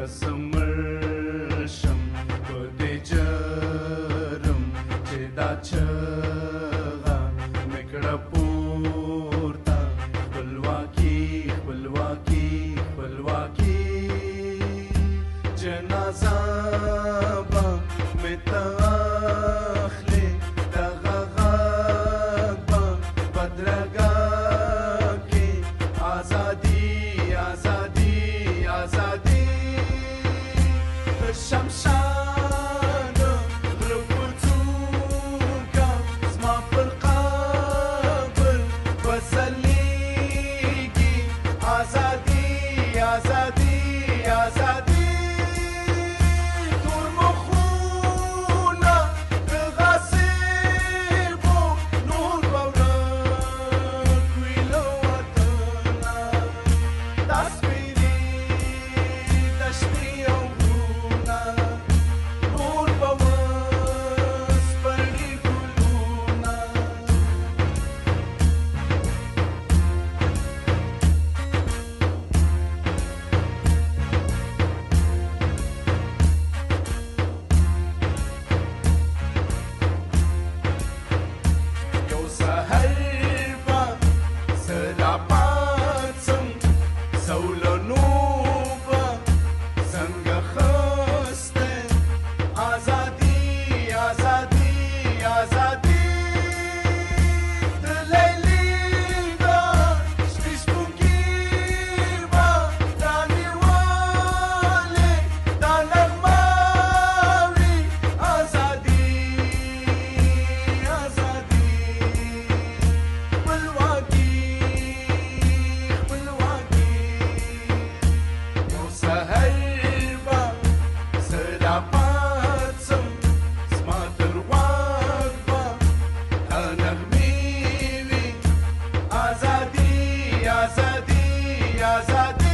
سمرشم پدې جرم چې دا چغه مکړه پورته خپلواکي خپلواکي خپلواکي جنازه به مې ته اخلي دغه غږ به بدرګه کې ازادي ازادي ازادي شمشان غره پر څوکه زما پر قبر وځلیږي ازادي ازادي ازادي تور مخونه د غاصبو نور به ورک وي له وطنه دا سپېرې دشتې او غرونه نور به وسپړي ګلونه یو سحر به زه راپاڅم زولنو به څنګه خسته ازادي ازادي ازادي د لیلې د شپې سپوږمۍ به رانیولې دا نغمه وي ازادي ازادي خپلواکي خپلواکي یو سحر به زه راپاڅم زما تر غوږ به دا نغمې وي ازادي ازادي ازادي